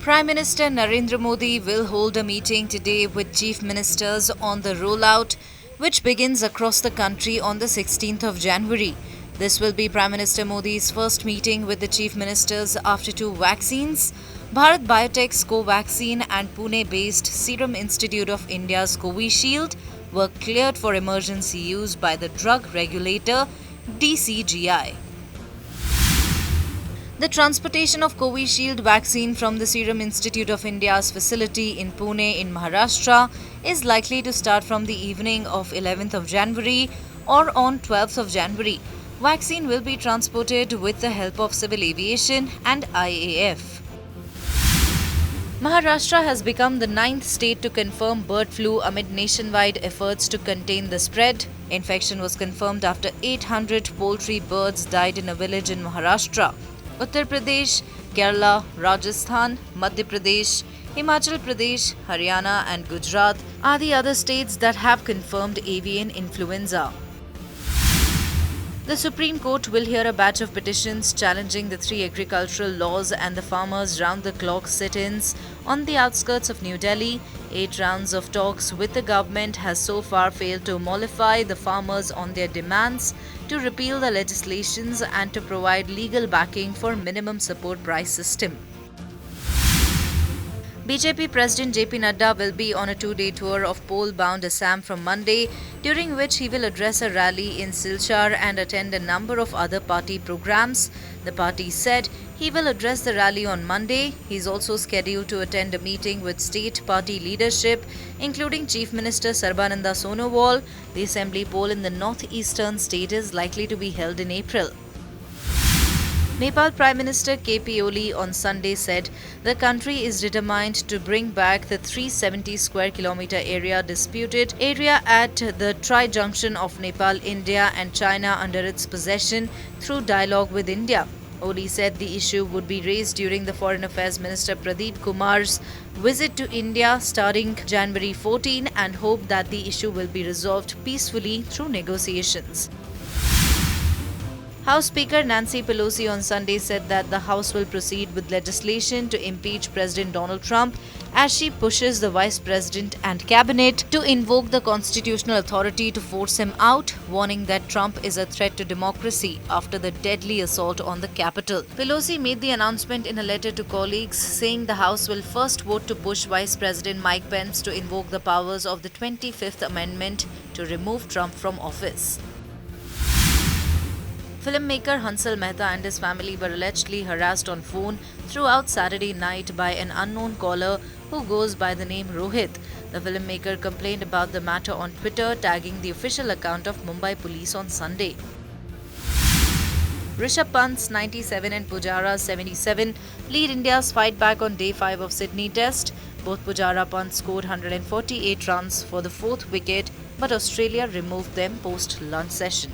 Prime Minister Narendra Modi will hold a meeting today with chief ministers on the rollout, which begins across the country on the 16th of January. This will be Prime Minister Modi's first meeting with the chief ministers after two vaccines. Bharat Biotech's Covaxin and Pune-based Serum Institute of India's Covishield were cleared for emergency use by the drug regulator DCGI. The transportation of Covishield vaccine from the Serum Institute of India's facility in Pune in Maharashtra is likely to start from the evening of 11th of January or on 12th of January. Vaccine will be transported with the help of Civil Aviation and IAF. Maharashtra has become the ninth state to confirm bird flu amid nationwide efforts to contain the spread. Infection was confirmed after 800 poultry birds died in a village in Maharashtra. Uttar Pradesh, Kerala, Rajasthan, Madhya Pradesh, Himachal Pradesh, Haryana and Gujarat are the other states that have confirmed avian influenza. The Supreme Court will hear a batch of petitions challenging the three agricultural laws and the farmers' round-the-clock sit-ins on the outskirts of New Delhi. 8 rounds of talks with the government has so far failed to mollify the farmers on their demands to repeal the legislations and to provide legal backing for minimum support price system. BJP President JP Nadda will be on a 2-day tour of poll-bound Assam from Monday, during which he will address a rally in Silchar and attend a number of other party programs. The party said he will address the rally on Monday. He is also scheduled to attend a meeting with state party leadership, including Chief Minister Sarbananda Sonowal. The assembly poll in the northeastern state is likely to be held in April. Nepal Prime Minister KP Oli on Sunday said the country is determined to bring back the 370 square kilometer disputed area at the tri-junction of Nepal, India and China under its possession through dialogue with India. Oli said the issue would be raised during the Foreign Affairs Minister Pradeep Kumar's visit to India starting January 14 and hoped that the issue will be resolved peacefully through negotiations. House Speaker Nancy Pelosi on Sunday said that the House will proceed with legislation to impeach President Donald Trump as she pushes the Vice President and Cabinet to invoke the constitutional authority to force him out, warning that Trump is a threat to democracy after the deadly assault on the Capitol. Pelosi made the announcement in a letter to colleagues, saying the House will first vote to push Vice President Mike Pence to invoke the powers of the 25th Amendment to remove Trump from office. Filmmaker Hansal Mehta and his family were allegedly harassed on phone throughout Saturday night by an unknown caller who goes by the name Rohit. The filmmaker complained about the matter on Twitter, tagging the official account of Mumbai police on Sunday. Rishabh Pant's 97 and Pujara's 77 lead India's fight back on Day 5 of Sydney Test. Both Pujara Pant scored 148 runs for the fourth wicket, but Australia removed them post-lunch session.